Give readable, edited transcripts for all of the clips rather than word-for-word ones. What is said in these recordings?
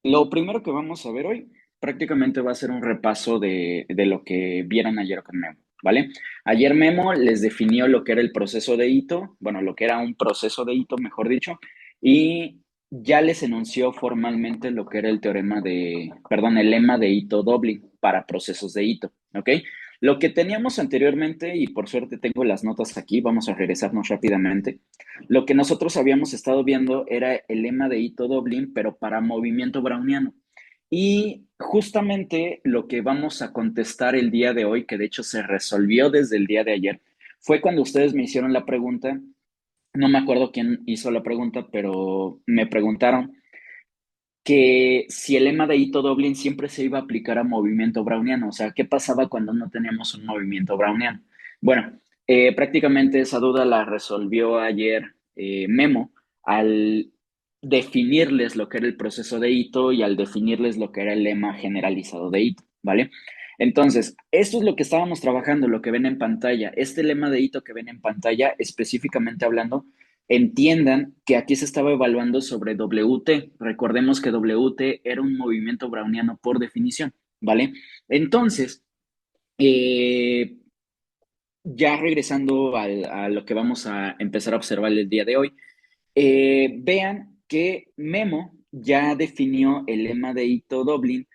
Lo primero que vamos a ver hoy prácticamente va a ser un repaso de lo que vieron ayer con Memo, ¿vale? Ayer Memo les definió lo que era el proceso de Ito, bueno, lo que era un proceso de Ito, mejor dicho, y ya les enunció formalmente lo que era el teorema de, perdón, el lema de Ito-Doblin para procesos de Ito, ¿ok? Lo que teníamos anteriormente, y por suerte tengo las notas aquí, vamos a regresarnos rápidamente. Lo que nosotros habíamos estado viendo era el lema de Ito Dublin, pero para movimiento browniano. Y justamente lo que vamos a contestar el día de hoy, que de hecho se resolvió desde el día de ayer, fue cuando ustedes me hicieron la pregunta. No me acuerdo quién hizo la pregunta, pero me preguntaron que si el lema de Ito Dublin siempre se iba a aplicar a movimiento browniano, o sea, ¿qué pasaba cuando no teníamos un movimiento browniano? Bueno, prácticamente esa duda la resolvió ayer Memo al definirles lo que era el proceso de Ito y al definirles lo que era el lema generalizado de Ito, ¿vale? Entonces, esto es lo que estábamos trabajando, lo que ven en pantalla. Este lema de Ito que ven en pantalla, específicamente hablando, entiendan que aquí se estaba evaluando sobre WT. Recordemos que WT era un movimiento browniano por definición, ¿vale? Entonces, eh, ya regresando a lo que vamos a empezar a observar el día de hoy, vean que Memo ya definió el lema de Ito Dublin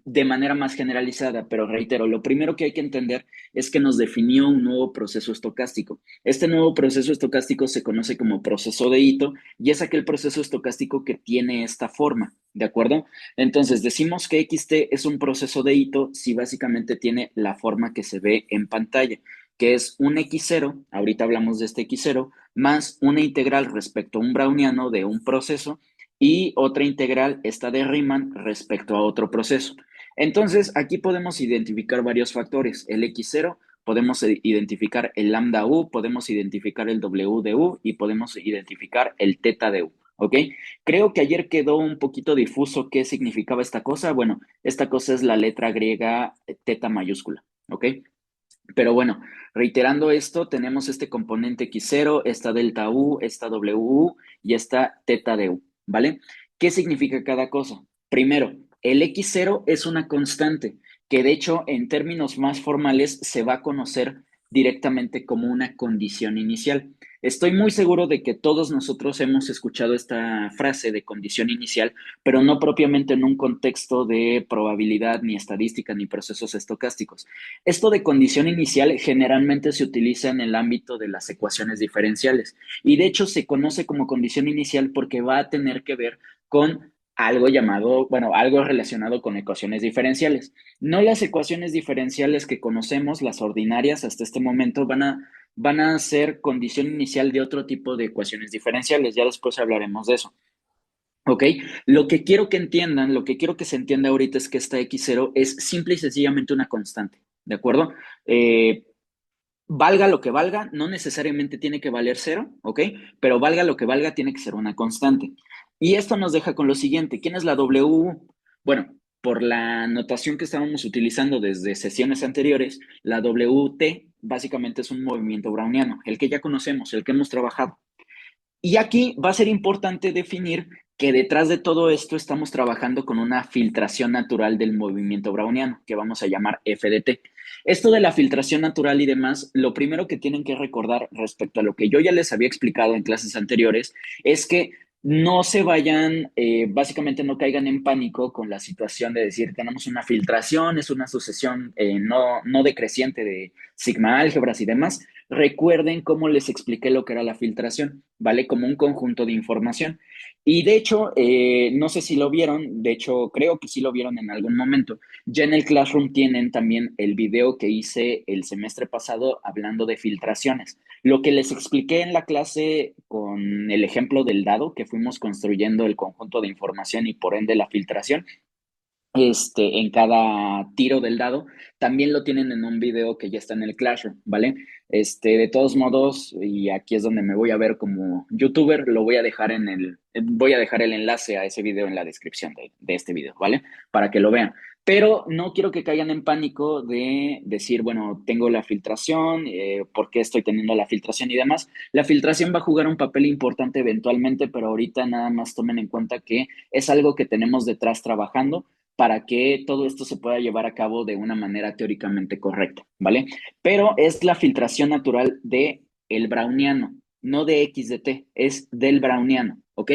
de manera más generalizada, pero reitero, lo primero que hay que entender es que nos definió un nuevo proceso estocástico. Este nuevo proceso estocástico se conoce como proceso de Ito y es aquel proceso estocástico que tiene esta forma, ¿de acuerdo? Entonces, decimos que XT es un proceso de Ito si básicamente tiene la forma que se ve en pantalla, que es un X0, ahorita hablamos de este X0, más una integral respecto a un browniano de un proceso y otra integral, esta de Riemann, respecto a otro proceso. Entonces, aquí podemos identificar varios factores. El X0, podemos identificar el lambda U, podemos identificar el W de U y podemos identificar el teta de U. ¿Ok? Creo que ayer quedó un poquito difuso qué significaba esta cosa. Bueno, esta cosa es la letra griega teta mayúscula. ¿Ok? Pero bueno, reiterando esto, tenemos este componente X0, esta delta U, esta W y esta teta de U, ¿vale? ¿Qué significa cada cosa? Primero, el X0 es una constante que de hecho en términos más formales se va a conocer directamente como una condición inicial. Estoy muy seguro de que todos nosotros hemos escuchado esta frase de condición inicial, pero no propiamente en un contexto de probabilidad, ni estadística, ni procesos estocásticos. Esto de condición inicial generalmente se utiliza en el ámbito de las ecuaciones diferenciales y de hecho se conoce como condición inicial porque va a tener que ver con algo llamado, bueno, algo relacionado con ecuaciones diferenciales. No las ecuaciones diferenciales que conocemos, las ordinarias hasta este momento, van a ser condición inicial de otro tipo de ecuaciones diferenciales. Ya después hablaremos de eso. ¿Ok? Lo que quiero que entiendan, lo que quiero que se entienda ahorita es que esta X0 es simple y sencillamente una constante, ¿de acuerdo? Eh, Valga lo que valga, no necesariamente tiene que valer cero, ¿ok? Pero valga lo que valga, tiene que ser una constante. Y esto nos deja con lo siguiente, ¿quién es la W? Bueno, por la notación que estábamos utilizando desde sesiones anteriores, la WT básicamente es un movimiento browniano, el que ya conocemos, el que hemos trabajado. Y aquí va a ser importante definir que detrás de todo esto estamos trabajando con una filtración natural del movimiento browniano, que vamos a llamar FDT. Esto de la filtración natural y demás, lo primero que tienen que recordar respecto a lo que yo ya les había explicado en clases anteriores es que no se vayan, básicamente no caigan en pánico con la situación de decir tenemos una filtración, es una sucesión no decreciente de sigma álgebras y demás. Recuerden cómo les expliqué lo que era la filtración, ¿vale? Como un conjunto de información. Y de hecho, no sé si lo vieron, de hecho creo que sí lo vieron en algún momento. Ya en el Classroom tienen también el video que hice el semestre pasado hablando de filtraciones. Lo que les expliqué en la clase con el ejemplo del dado, que fuimos construyendo el conjunto de información y por ende la filtración, en cada tiro del dado, también lo tienen en un video que ya está en el Classroom, ¿vale? De todos modos, y aquí es donde me voy a ver como youtuber, lo voy a dejar voy a dejar el enlace a ese video en la descripción de este video, ¿vale? Para que lo vean. Pero no quiero que caigan en pánico de decir, bueno, tengo la filtración, ¿por qué estoy teniendo la filtración y demás? La filtración va a jugar un papel importante eventualmente, pero ahorita nada más tomen en cuenta que es algo que tenemos detrás trabajando para que todo esto se pueda llevar a cabo de una manera teóricamente correcta, ¿vale? Pero es la filtración natural de el browniano, no de XDT, es del browniano, ¿ok?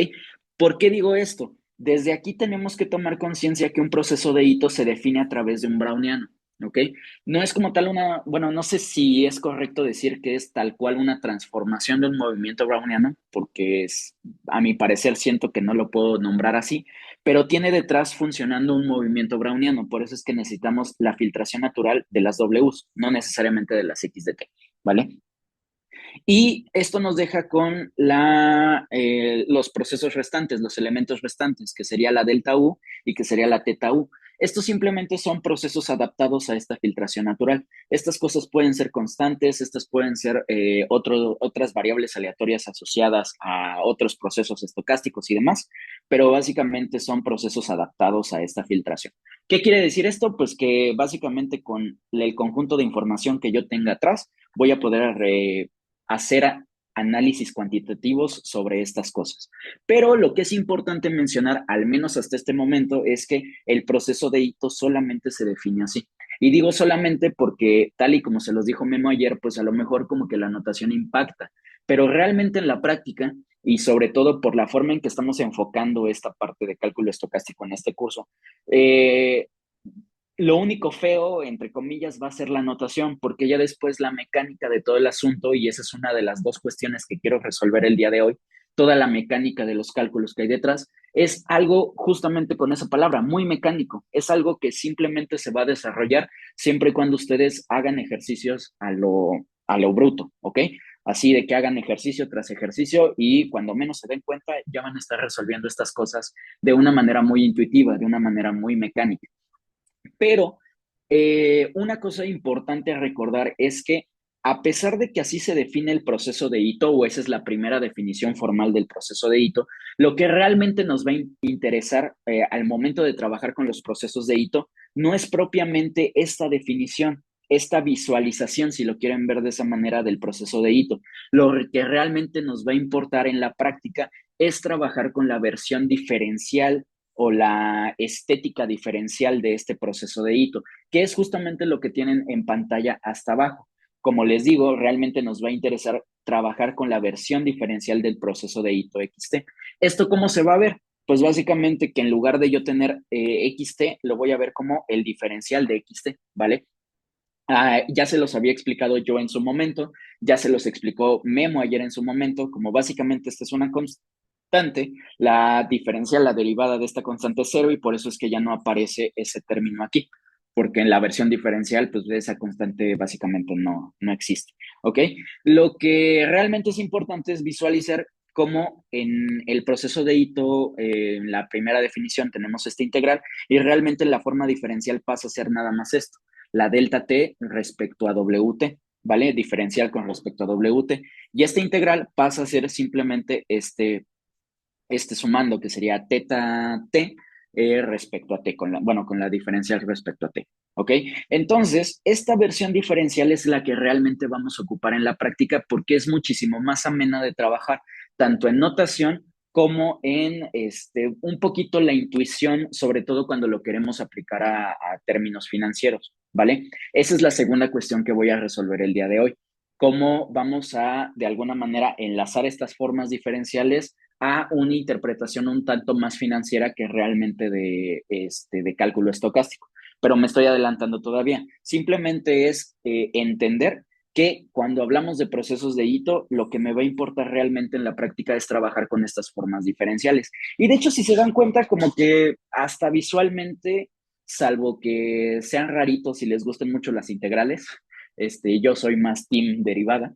¿Por qué digo esto? Desde aquí tenemos que tomar conciencia que un proceso de hito se define a través de un browniano, ¿ok? No es como tal bueno, no sé si es correcto decir que es tal cual una transformación de un movimiento browniano, porque a mi parecer siento que no lo puedo nombrar así, pero tiene detrás funcionando un movimiento browniano, por eso es que necesitamos la filtración natural de las Ws, no necesariamente de las XDT, ¿vale? Y esto nos deja con los procesos restantes, los elementos restantes, que sería la delta U y que sería la teta U. Estos simplemente son procesos adaptados a esta filtración natural. Estas cosas pueden ser constantes, estas pueden ser otras variables aleatorias asociadas a otros procesos estocásticos y demás, pero básicamente son procesos adaptados a esta filtración. ¿Qué quiere decir esto? Pues que básicamente con el conjunto de información que yo tenga atrás, voy a poder hacer análisis cuantitativos sobre estas cosas. Pero lo que es importante mencionar, al menos hasta este momento, es que el proceso de hito solamente se define así. Y digo solamente porque, tal y como se los dijo Memo ayer, pues a lo mejor como que la anotación impacta, pero realmente en la práctica, y sobre todo por la forma en que estamos enfocando esta parte de cálculo estocástico en este curso, eh, lo único feo, entre comillas, va a ser la anotación, porque ya después la mecánica de todo el asunto, y esa es una de las dos cuestiones que quiero resolver el día de hoy, toda la mecánica de los cálculos que hay detrás, es algo justamente con esa palabra, muy mecánico. Es algo que simplemente se va a desarrollar siempre y cuando ustedes hagan ejercicios a lo bruto, ¿ok? Así de que hagan ejercicio tras ejercicio y cuando menos se den cuenta ya van a estar resolviendo estas cosas de una manera muy intuitiva, de una manera muy mecánica. Pero una cosa importante a recordar es que a pesar de que así se define el proceso de hito, o esa es la primera definición formal del proceso de hito, lo que realmente nos va a interesar al momento de trabajar con los procesos de hito no es propiamente esta definición, esta visualización, si lo quieren ver de esa manera, del proceso de hito. Lo que realmente nos va a importar en la práctica es trabajar con la versión diferencial o la estética diferencial de este proceso de hito, que es justamente lo que tienen en pantalla hasta abajo. Como les digo, realmente nos va a interesar trabajar con la versión diferencial del proceso de hito XT. ¿Esto cómo se va a ver? Pues básicamente que en lugar de yo tener XT, lo voy a ver como el diferencial de XT, ¿vale? Ya se los había explicado yo en su momento, ya se los explicó Memo ayer en su momento, como básicamente esta es una constante, la diferencia, la derivada de esta constante es cero y por eso es que ya no aparece ese término aquí, porque en la versión diferencial, pues esa constante básicamente no existe, ¿ok? Lo que realmente es importante es visualizar cómo en el proceso de hito, en la primera definición tenemos esta integral y realmente la forma diferencial pasa a ser nada más esto la delta t respecto a WT, ¿vale? Diferencial con respecto a WT. Y esta integral pasa a ser simplemente este sumando, que sería teta t respecto a t, con la diferencial respecto a t. ¿Ok? Entonces, esta versión diferencial es la que realmente vamos a ocupar en la práctica porque es muchísimo más amena de trabajar, tanto en notación como en un poquito la intuición, sobre todo cuando lo queremos aplicar a términos financieros, ¿vale? Esa es la segunda cuestión que voy a resolver el día de hoy. ¿Cómo vamos a, de alguna manera, enlazar estas formas diferenciales a una interpretación un tanto más financiera que realmente de cálculo estocástico? Pero me estoy adelantando todavía. Simplemente es entender que cuando hablamos de procesos de hito, lo que me va a importar realmente en la práctica es trabajar con estas formas diferenciales. Y de hecho, si se dan cuenta, como que hasta visualmente, salvo que sean raritos y les gusten mucho las integrales, yo soy más team derivada.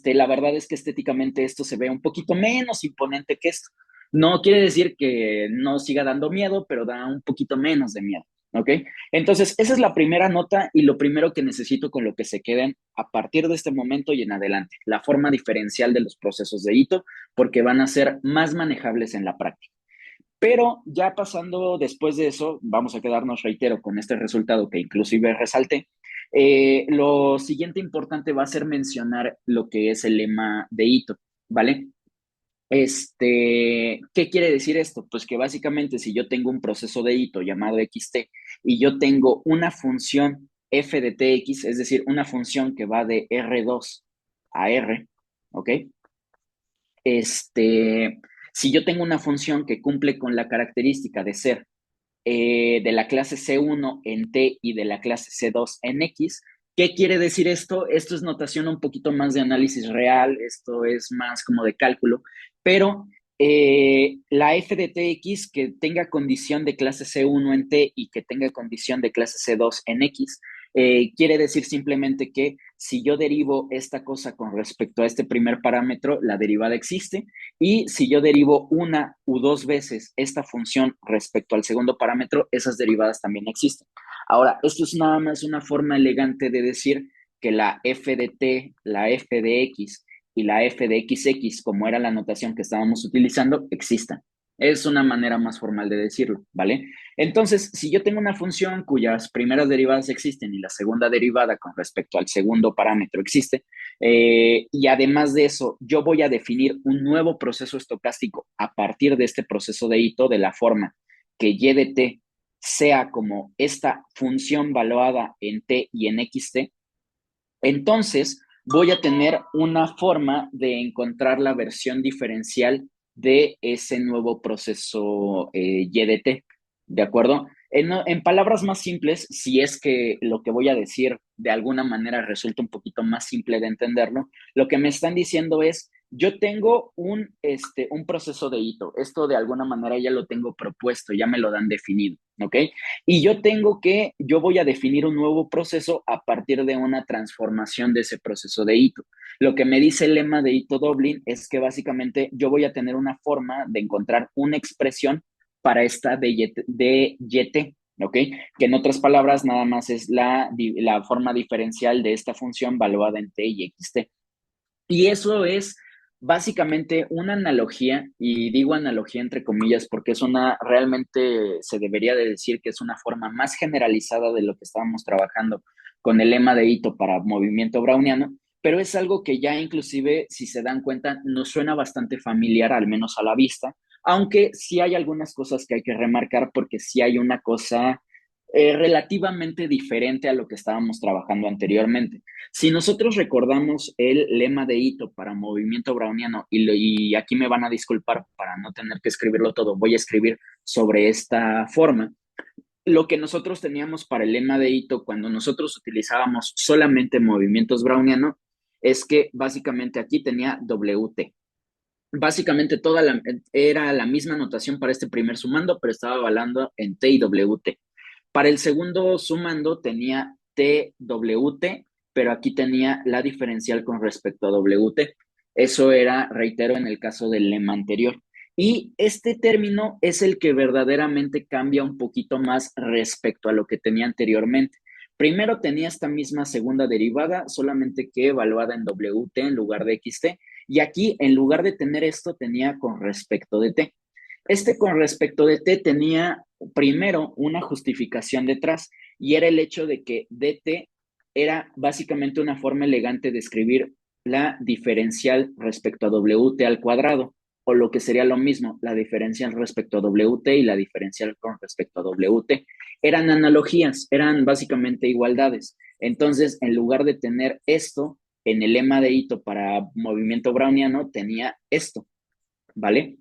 La verdad es que estéticamente esto se ve un poquito menos imponente que esto. No quiere decir que no siga dando miedo, pero da un poquito menos de miedo. ¿Ok? Entonces, esa es la primera nota y lo primero que necesito con lo que se queden a partir de este momento y en adelante, la forma diferencial de los procesos de hito, porque van a ser más manejables en la práctica. Pero ya pasando después de eso, vamos a quedarnos, reitero, con este resultado que inclusive resalté. Lo siguiente importante va a ser mencionar lo que es el lema de hito, ¿vale? ¿Qué quiere decir esto? Pues que básicamente si yo tengo un proceso de hito llamado XT y yo tengo una función f de tx, es decir, una función que va de R2 a R, ¿ok? Si yo tengo una función que cumple con la característica de ser de la clase C1 en T y de la clase C2 en X. ¿Qué quiere decir esto? Esto es notación un poquito más de análisis real, esto es más como de cálculo, pero la f de tx que tenga condición de clase C1 en T y que tenga condición de clase C2 en X, quiere decir simplemente que si yo derivo esta cosa con respecto a este primer parámetro, la derivada existe, y si yo derivo una u dos veces esta función respecto al segundo parámetro, esas derivadas también existen. Ahora, esto es nada más una forma elegante de decir que la f de t, la f de x y la f de xx, como era la notación que estábamos utilizando, existan. Es una manera más formal de decirlo, ¿vale? Entonces, si yo tengo una función cuyas primeras derivadas existen y la segunda derivada con respecto al segundo parámetro existe, y además de eso, yo voy a definir un nuevo proceso estocástico a partir de este proceso de hito de la forma que y de t sea como esta función valuada en t y en xt, entonces voy a tener una forma de encontrar la versión diferencial de ese nuevo proceso y de t, ¿de acuerdo? En palabras más simples, si es que lo que voy a decir de alguna manera resulta un poquito más simple de entenderlo, lo que me están diciendo es, yo tengo un proceso de hito, esto de alguna manera ya lo tengo propuesto, ya me lo dan definido, ¿ok? Y yo voy a definir un nuevo proceso a partir de una transformación de ese proceso de hito. Lo que me dice el lema de hito Dublin es que básicamente yo voy a tener una forma de encontrar una expresión para esta de YT, ¿ok? Que en otras palabras nada más es la forma diferencial de esta función valuada en T y XT. Y eso es básicamente una analogía, y digo analogía entre comillas porque realmente se debería de decir que es una forma más generalizada de lo que estábamos trabajando con el lema de hito para movimiento browniano, pero es algo que ya inclusive, si se dan cuenta, nos suena bastante familiar, al menos a la vista, aunque sí hay algunas cosas que hay que remarcar porque sí hay una cosa relativamente diferente a lo que estábamos trabajando anteriormente. Si nosotros recordamos el lema de hito para movimiento browniano, y aquí me van a disculpar para no tener que escribirlo todo, voy a escribir sobre esta forma. Lo que nosotros teníamos para el lema de hito cuando nosotros utilizábamos solamente movimientos browniano es que básicamente aquí tenía WT. Básicamente era la misma notación para este primer sumando, pero estaba avalando en T y WT. Para el segundo sumando tenía TWT, pero aquí tenía la diferencial con respecto a WT. Eso era, reitero, en el caso del lema anterior. Y este término es el que verdaderamente cambia un poquito más respecto a lo que tenía anteriormente. Primero tenía esta misma segunda derivada, solamente que evaluada en WT en lugar de XT. Y aquí, en lugar de tener esto, tenía con respecto de T. Con respecto de T tenía primero una justificación detrás y era el hecho de que dt era básicamente una forma elegante de escribir la diferencial respecto a wt al cuadrado, o lo que sería lo mismo, la diferencial respecto a wt y la diferencial con respecto a wt. Eran analogías, eran básicamente igualdades. Entonces, en lugar de tener esto en el lema de hito para movimiento browniano, tenía esto, ¿vale?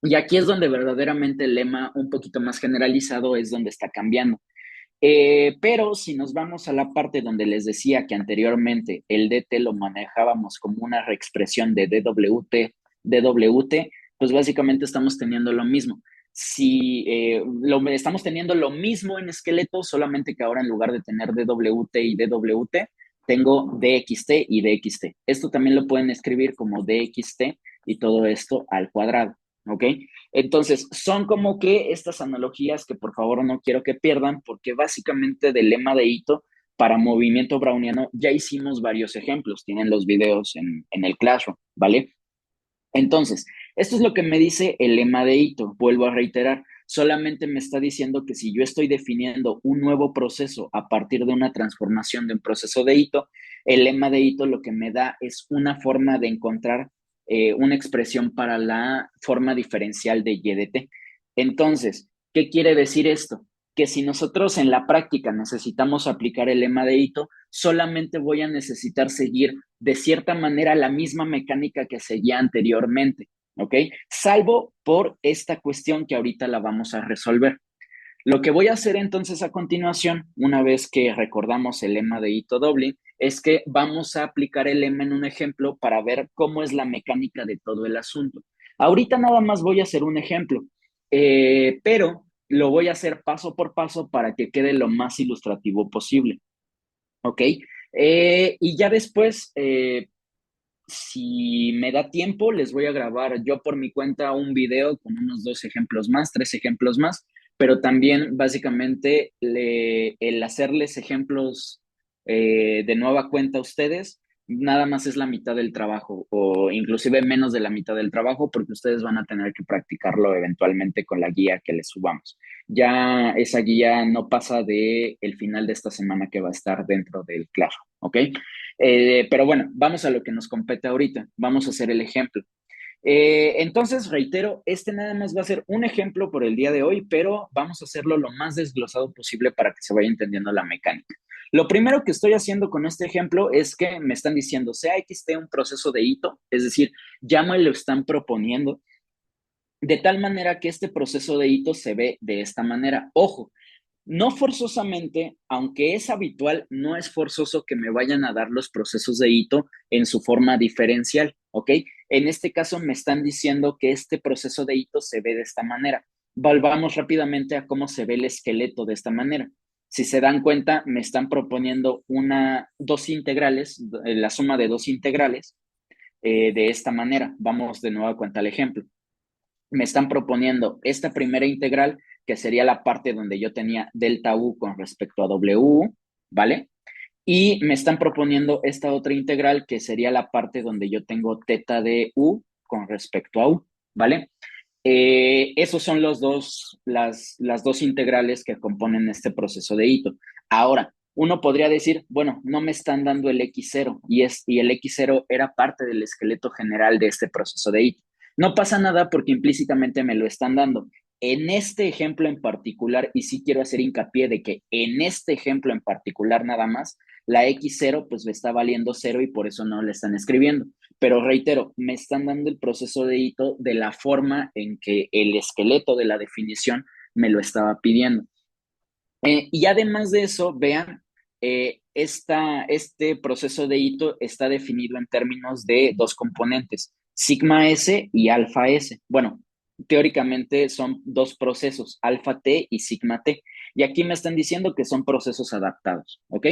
Y aquí es donde verdaderamente el lema un poquito más generalizado es donde está cambiando. Pero si nos vamos a la parte donde les decía que anteriormente el DT lo manejábamos como una reexpresión de DWT, DWT, pues básicamente estamos teniendo lo mismo. Si estamos teniendo lo mismo en esqueleto, solamente que ahora en lugar de tener DWT y DWT, tengo DXT y DXT. Esto también lo pueden escribir como DXT y todo esto al cuadrado, ¿ok? Entonces, son como que estas analogías que por favor no quiero que pierdan, porque básicamente del lema de Ito para movimiento browniano ya hicimos varios ejemplos, tienen los videos en el Classroom, ¿vale? Entonces, esto es lo que me dice el lema de Ito. Vuelvo a reiterar, solamente me está diciendo que si yo estoy definiendo un nuevo proceso a partir de una transformación de un proceso de Ito, el lema de Ito lo que me da es una forma de encontrar una expresión para la forma diferencial de Y de T. Entonces, ¿qué quiere decir esto? Que si nosotros en la práctica necesitamos aplicar el lema de Ito, solamente voy a necesitar seguir de cierta manera la misma mecánica que seguía anteriormente, ¿ok? Salvo por esta cuestión que ahorita la vamos a resolver. Lo que voy a hacer entonces a continuación, una vez que recordamos el lema de Ito Doblin, es que vamos a aplicar el lema en un ejemplo para ver cómo es la mecánica de todo el asunto. Ahorita nada más voy a hacer un ejemplo, pero lo voy a hacer paso por paso para que quede lo más ilustrativo posible, ¿ok? Y ya después, si me da tiempo, les voy a grabar yo por mi cuenta un video con unos dos ejemplos más, tres ejemplos más, pero también básicamente el hacerles ejemplos de nueva cuenta a ustedes, nada más es la mitad del trabajo o inclusive menos de la mitad del trabajo porque ustedes van a tener que practicarlo eventualmente con la guía que les subamos. Ya esa guía no pasa de el final de esta semana que va a estar dentro del claro, ¿ok? Pero bueno, vamos a lo que nos compete ahorita. Vamos a hacer el ejemplo. Entonces, reitero, este nada más va a ser un ejemplo por el día de hoy, pero vamos a hacerlo lo más desglosado posible para que se vaya entendiendo la mecánica. Lo primero que estoy haciendo con este ejemplo es que me están diciendo, sea XT un proceso de hito, es decir, ya me lo están proponiendo, de tal manera que este proceso de hito se ve de esta manera. Ojo, no forzosamente, aunque es habitual, no es forzoso que me vayan a dar los procesos de hito en su forma diferencial, ¿ok? En este caso me están diciendo que este proceso de hito se ve de esta manera. Volvamos rápidamente a cómo se ve el esqueleto de esta manera. Si se dan cuenta, me están proponiendo dos integrales, la suma de dos integrales, de esta manera. Vamos de nuevo a cuenta el ejemplo. Me están proponiendo esta primera integral, que sería la parte donde yo tenía delta U con respecto a W, ¿vale? Y me están proponiendo esta otra integral, que sería la parte donde yo tengo teta de U con respecto a U, ¿vale? Esos son las dos integrales que componen este proceso de hito. Ahora, uno podría decir, bueno, no me están dando el X0 y el X0 era parte del esqueleto general de este proceso de hito. No pasa nada porque implícitamente me lo están dando. En este ejemplo en particular, y sí quiero hacer hincapié de que en este ejemplo en particular nada más, la X0 pues me está valiendo cero y por eso no le están escribiendo. Pero reitero, me están dando el proceso de hito de la forma en que el esqueleto de la definición me lo estaba pidiendo. Y además de eso, vean, este proceso de hito está definido en términos de dos componentes, sigma S y alfa S. Bueno, teóricamente son dos procesos, alfa T y sigma T. Y aquí me están diciendo que son procesos adaptados, ¿ok?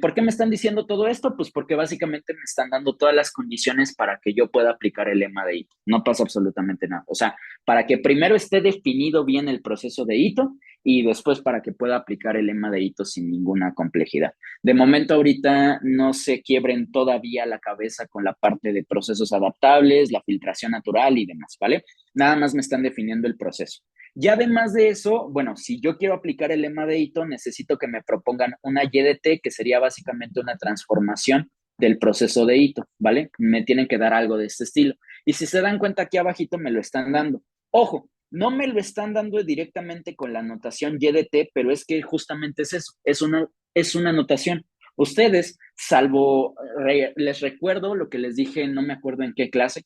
¿Por qué me están diciendo todo esto? Pues porque básicamente me están dando todas las condiciones para que yo pueda aplicar el lema de hito. No pasa absolutamente nada. O sea, para que primero esté definido bien el proceso de hito y después para que pueda aplicar el lema de hito sin ninguna complejidad. De momento ahorita no se quiebren todavía la cabeza con la parte de procesos adaptables, la filtración natural y demás, ¿vale? Nada más me están definiendo el proceso. Y además de eso, bueno, si yo quiero aplicar el lema de hito, necesito que me propongan una YDT, que sería básicamente una transformación del proceso de hito, ¿vale? Me tienen que dar algo de este estilo. Y si se dan cuenta, aquí abajito me lo están dando. Ojo, no me lo están dando directamente con la notación YDT, pero es que justamente es eso, es una notación. Ustedes, salvo, les recuerdo lo que les dije, no me acuerdo en qué clase,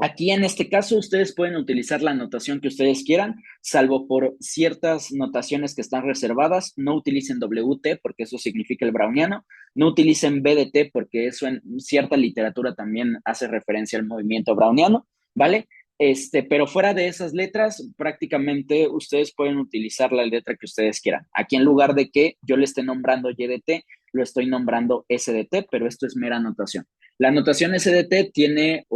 aquí en este caso ustedes pueden utilizar la notación que ustedes quieran, salvo por ciertas notaciones que están reservadas. No utilicen WT porque eso significa el browniano. No utilicen BDT porque eso en cierta literatura también hace referencia al movimiento browniano, ¿vale? Pero fuera de esas letras, prácticamente ustedes pueden utilizar la letra que ustedes quieran. Aquí en lugar de que yo le esté nombrando YDT, lo estoy nombrando SDT, pero esto es mera notación. La notación SDT tiene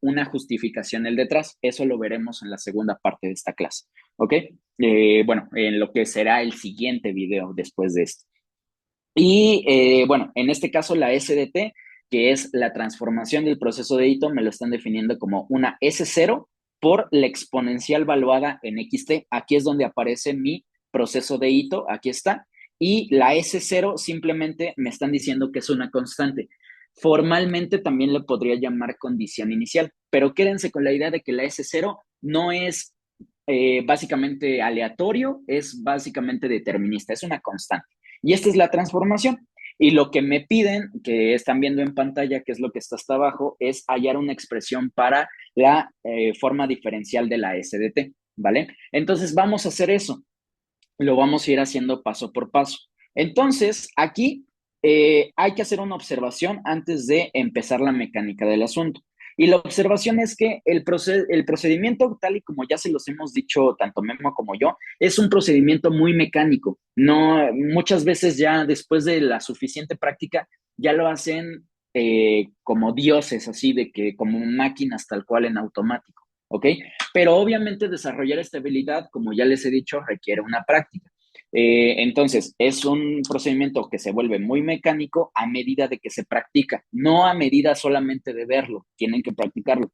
una justificación el detrás. Eso lo veremos en la segunda parte de esta clase. ¿Ok? Bueno, en lo que será el siguiente video después de esto. Y bueno, en este caso la SDT, que es la transformación del proceso de Ito, me lo están definiendo como una S0 por la exponencial valuada en XT. Aquí es donde aparece mi proceso de Ito, aquí está. Y la S0 simplemente me están diciendo que es una constante. Formalmente también le podría llamar condición inicial, pero quédense con la idea de que la S0 no es básicamente aleatorio, es básicamente determinista, es una constante. Y esta es la transformación. Y lo que me piden, que están viendo en pantalla, que es lo que está hasta abajo, es hallar una expresión para la forma diferencial de la SDT, ¿vale? Entonces vamos a hacer eso. Lo vamos a ir haciendo paso por paso. Entonces, aquí hay que hacer una observación antes de empezar la mecánica del asunto. Y la observación es que el procedimiento, tal y como ya se los hemos dicho tanto Memo como yo, es un procedimiento muy mecánico. No, muchas veces ya después de la suficiente práctica, ya lo hacen como dioses, así de que como máquinas tal cual en automático. ¿Ok? Pero obviamente desarrollar esta habilidad, como ya les he dicho, requiere una práctica. Entonces, es un procedimiento que se vuelve muy mecánico a medida de que se practica, no a medida solamente de verlo, tienen que practicarlo.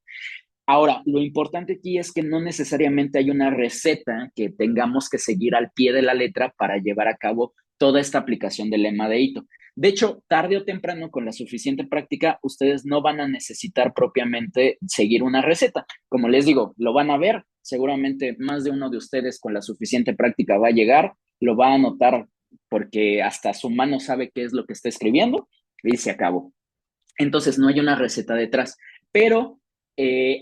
Ahora, lo importante aquí es que no necesariamente hay una receta que tengamos que seguir al pie de la letra para llevar a cabo toda esta aplicación del lema de Ito. De hecho, tarde o temprano, con la suficiente práctica, ustedes no van a necesitar propiamente seguir una receta. Como les digo, lo van a ver, seguramente más de uno de ustedes con la suficiente práctica va a llegar, lo va a anotar porque hasta su mano sabe qué es lo que está escribiendo y se acabó. Entonces, no hay una receta detrás, pero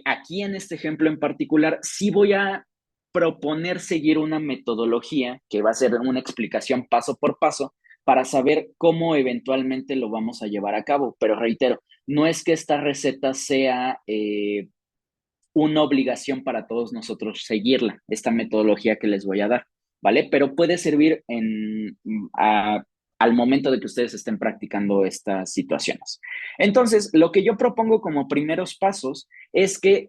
aquí en este ejemplo en particular, sí voy a proponer seguir una metodología que va a ser una explicación paso por paso para saber cómo eventualmente lo vamos a llevar a cabo. Pero reitero, no es que esta receta sea una obligación para todos nosotros seguirla, esta metodología que les voy a dar, ¿vale? Pero puede servir al momento de que ustedes estén practicando estas situaciones. Entonces, lo que yo propongo como primeros pasos es que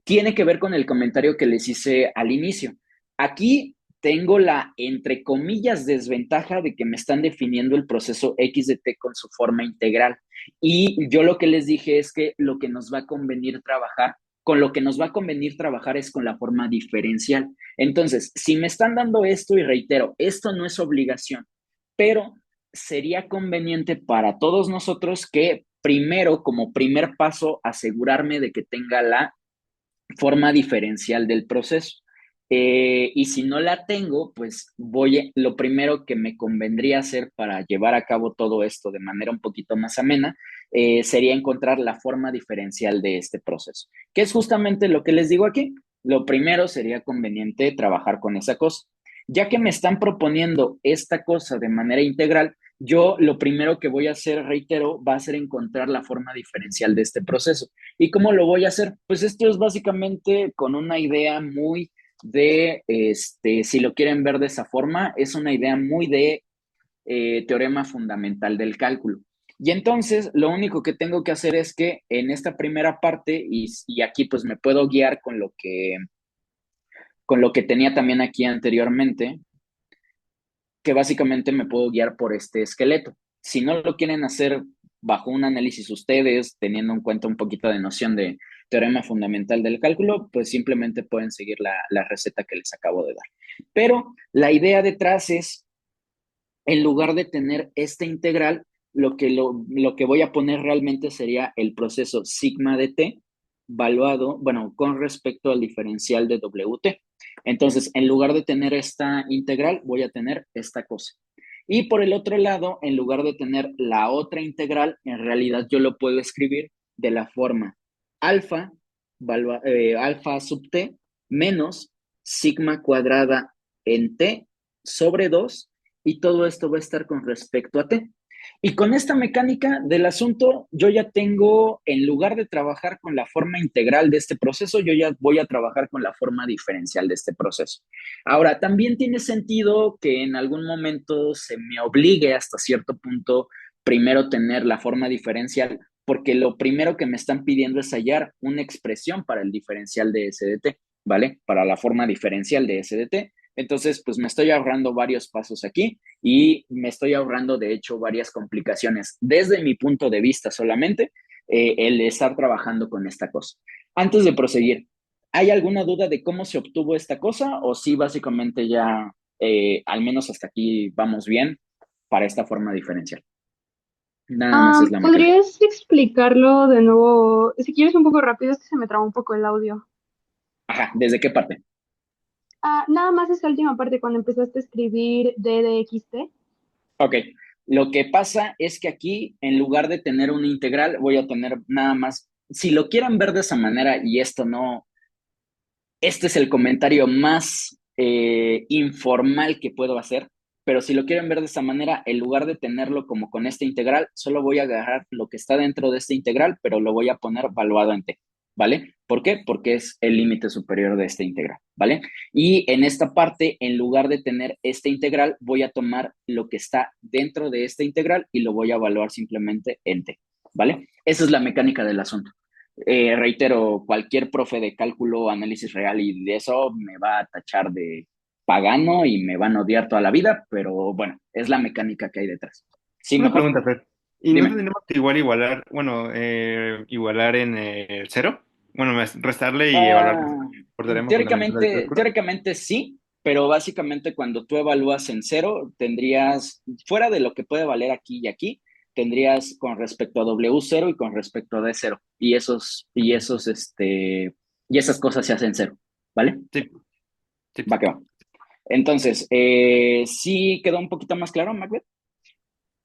tiene que ver con el comentario que les hice al inicio. Aquí tengo la, entre comillas, desventaja de que me están definiendo el proceso x de t con su forma integral. Y yo lo que les dije es que lo que nos va a convenir trabajar, con lo que nos va a convenir trabajar es con la forma diferencial. Entonces, si me están dando esto, y reitero, esto no es obligación, pero sería conveniente para todos nosotros que primero, como primer paso, asegurarme de que tenga la forma diferencial del proceso. Y si no la tengo, pues lo primero que me convendría hacer para llevar a cabo todo esto de manera un poquito más amena, sería encontrar la forma diferencial de este proceso, que es justamente lo que les digo aquí. Lo primero sería conveniente trabajar con esa cosa. Ya que me están proponiendo esta cosa de manera integral, yo lo primero que voy a hacer, reitero, va a ser encontrar la forma diferencial de este proceso. ¿Y cómo lo voy a hacer? Pues esto es básicamente con una idea muy si lo quieren ver de esa forma, es una idea muy de teorema fundamental del cálculo. Y entonces lo único que tengo que hacer es que en esta primera parte, y aquí pues me puedo guiar con lo que tenía también aquí anteriormente, que básicamente me puedo guiar por este esqueleto. Si no lo quieren hacer bajo un análisis ustedes, teniendo en cuenta un poquito de noción de teorema fundamental del cálculo, pues simplemente pueden seguir la receta que les acabo de dar. Pero la idea detrás es, en lugar de tener esta integral, lo que voy a poner realmente sería el proceso sigma de t valuado, bueno, con respecto al diferencial de WT. Entonces, en lugar de tener esta integral, voy a tener esta cosa. Y por el otro lado, en lugar de tener la otra integral, en realidad yo lo puedo escribir de la forma alfa, alfa sub t menos sigma cuadrada en t sobre 2 y todo esto va a estar con respecto a t. Y con esta mecánica del asunto, yo ya tengo, en lugar de trabajar con la forma integral de este proceso, yo ya voy a trabajar con la forma diferencial de este proceso. Ahora, también tiene sentido que en algún momento se me obligue hasta cierto punto primero tener la forma diferencial, porque lo primero que me están pidiendo es hallar una expresión para el diferencial de SDT, ¿vale? Para la forma diferencial de SDT. Entonces, pues me estoy ahorrando varios pasos aquí y me estoy ahorrando, de hecho, varias complicaciones desde mi punto de vista solamente, el estar trabajando con esta cosa. Antes de proseguir, ¿hay alguna duda de cómo se obtuvo esta cosa o sí, básicamente ya, al menos hasta aquí vamos bien para esta forma diferencial? Nada más es la mecánica. ¿Podrías explicarlo de nuevo? Si quieres un poco rápido, es que se me traba un poco el audio. Ajá, ¿desde qué parte? Nada más esa última parte cuando empezaste a escribir DDXT. Ok, lo que pasa es que aquí, en lugar de tener una integral, voy a tener nada más, si lo quieren ver de esa manera, y esto no, este es el comentario más informal que puedo hacer, pero si lo quieren ver de esa manera, en lugar de tenerlo como con esta integral, solo voy a agarrar lo que está dentro de esta integral, pero lo voy a poner valuado en t, ¿vale? ¿Por qué? Porque es el límite superior de esta integral, ¿vale? Y en esta parte, en lugar de tener esta integral, voy a tomar lo que está dentro de esta integral y lo voy a evaluar simplemente en t, ¿vale? Esa es la mecánica del asunto. Reitero, cualquier profe de cálculo, análisis real y de eso me va a tachar de pagano y me van a odiar toda la vida, pero bueno, es la mecánica que hay detrás. ¿Sí, Una mejor? pregunta, Fer. ¿Y no Dime. tendríamos que igualar, bueno, igualar en el cero? Bueno, restarle y evaluar Ah, por teorema fundamental del teóricamente, cálculo. teóricamente sí, pero básicamente cuando tú evalúas en cero, tendrías, fuera de lo que puede valer aquí y aquí, tendrías con respecto a W cero y con respecto a D cero. Y esas cosas se hacen cero, ¿vale? Sí, sí, Va sí. que va. Entonces, ¿sí quedó un poquito más claro, Macbeth?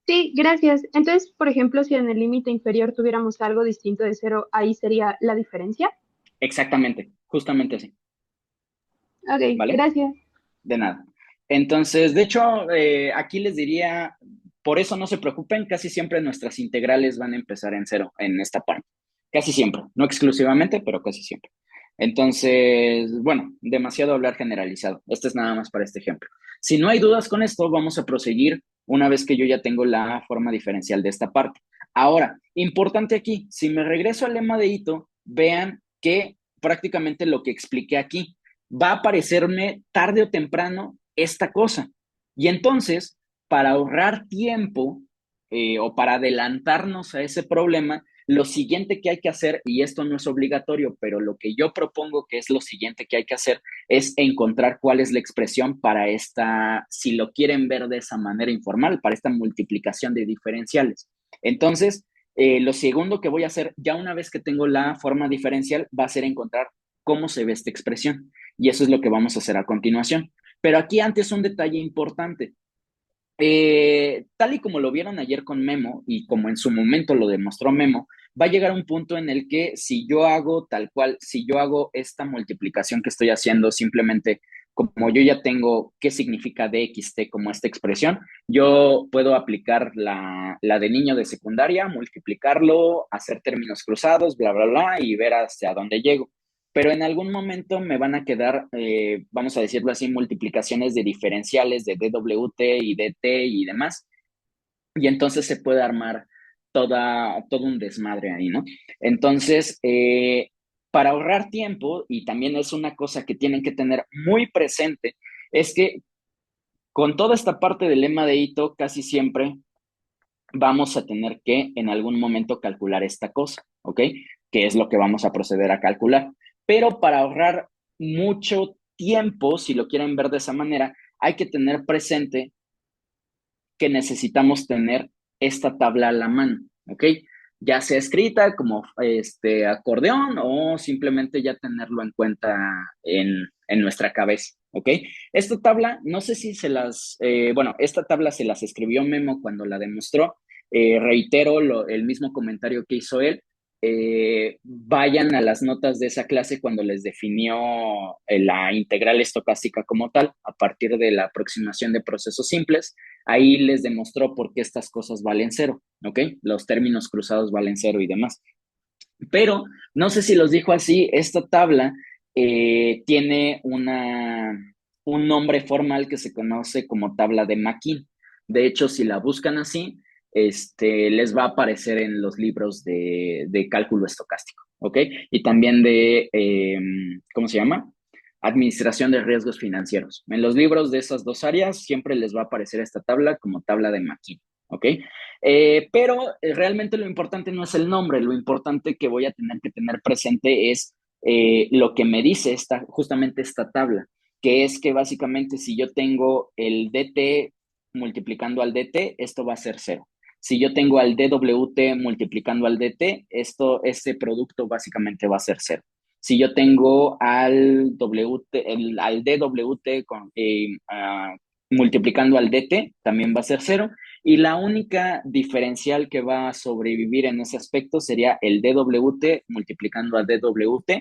Sí, gracias. Entonces, por ejemplo, si en el límite inferior tuviéramos algo distinto de cero, ahí sería la diferencia. Exactamente, justamente así, Ok, ¿vale? gracias. De nada. Entonces, de hecho, aquí les diría, por eso no se preocupen, casi siempre nuestras integrales van a empezar en cero en esta parte. Casi siempre, no exclusivamente, pero casi siempre. Entonces, bueno, demasiado hablar generalizado. Este es nada más para este ejemplo. Si no hay dudas con esto, vamos a proseguir una vez que yo ya tengo la forma diferencial de esta parte. Ahora, importante aquí, si me regreso al lema de Ito, vean que prácticamente lo que expliqué aquí va a aparecerme tarde o temprano esta cosa. Y entonces, para ahorrar tiempo o para adelantarnos a ese problema, lo siguiente que hay que hacer, y esto no es obligatorio, pero lo que yo propongo que es lo siguiente que hay que hacer, es encontrar cuál es la expresión para esta, si lo quieren ver de esa manera informal, para esta multiplicación de diferenciales. Entonces, lo segundo que voy a hacer, ya una vez que tengo la forma diferencial, va a ser encontrar cómo se ve esta expresión. Y eso es lo que vamos a hacer a continuación. Pero aquí antes un detalle importante. Tal y como lo vieron ayer con Memo y como en su momento lo demostró Memo, va a llegar un punto en el que si yo hago tal cual, si yo hago esta multiplicación que estoy haciendo, simplemente como yo ya tengo qué significa dxt como esta expresión, yo puedo aplicar la de niño de secundaria, multiplicarlo, hacer términos cruzados, bla, bla, bla, y ver hacia dónde llego. Pero en algún momento me van a quedar, vamos a decirlo así, multiplicaciones de diferenciales de dwt y dt y demás, y entonces se puede armar todo un desmadre ahí, ¿no? Entonces, para ahorrar tiempo, y también es una cosa que tienen que tener muy presente, es que con toda esta parte del lema de Ito, casi siempre vamos a tener que en algún momento calcular esta cosa, ¿ok? Que es lo que vamos a proceder a calcular. Pero para ahorrar mucho tiempo, si lo quieren ver de esa manera, hay que tener presente que necesitamos tener esta tabla a la mano, ¿ok? Ya sea escrita como este acordeón o simplemente ya tenerlo en cuenta en nuestra cabeza, ¿ok? Esta tabla, no sé si bueno, esta tabla se las escribió Memo cuando la demostró. Reitero el mismo comentario que hizo él. Vayan a las notas de esa clase cuando les definió la integral estocástica como tal, a partir de la aproximación de procesos simples. Ahí les demostró por qué estas cosas valen cero, ¿ok? Los términos cruzados valen cero y demás. Pero no sé si los dijo así, esta tabla tiene un nombre formal que se conoce como tabla de Makin. De hecho, si la buscan así, les va a aparecer en los libros de cálculo estocástico, ¿ok? Y también de, ¿cómo se llama? Administración de riesgos financieros. En los libros de esas dos áreas siempre les va a aparecer esta tabla como tabla de McKinney, ¿ok? Pero realmente lo importante no es el nombre, lo importante que voy a tener que tener presente es lo que me dice justamente esta tabla, que es que básicamente si yo tengo el DT multiplicando al DT, esto va a ser cero. Si yo tengo al DWT multiplicando al DT, este producto básicamente va a ser cero. Si yo tengo al DWT multiplicando al DT, también va a ser cero. Y la única diferencial que va a sobrevivir en ese aspecto sería el DWT multiplicando al DWT,